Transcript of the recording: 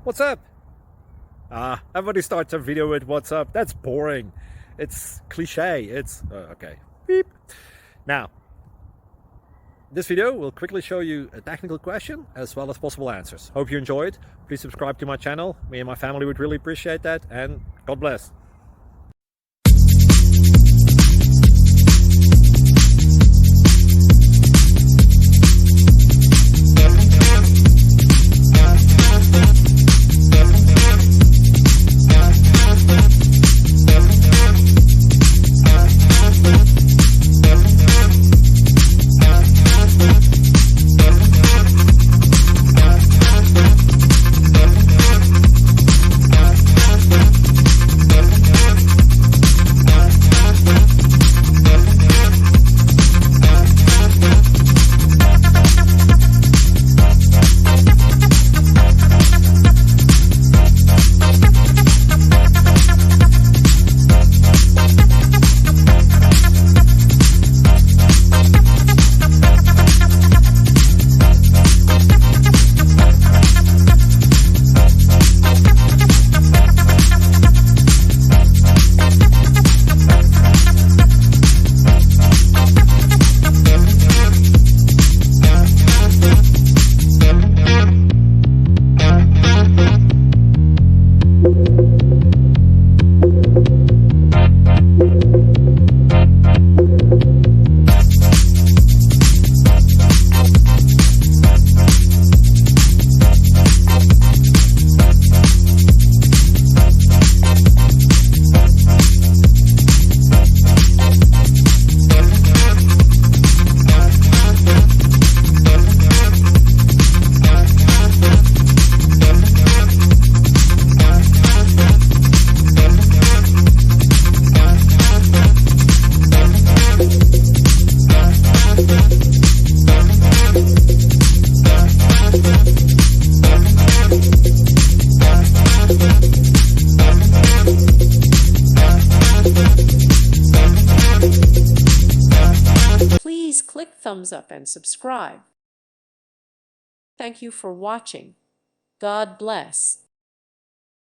What's up? Everybody starts a video with what's up. That's boring. It's cliche. It's okay. Beep. Now, this video will quickly show you a technical question as well as possible answers. Hope you enjoyed. Please subscribe to my channel. Me and my family would really appreciate that, and God bless. Please click thumbs up and subscribe. Thank you for watching. God bless.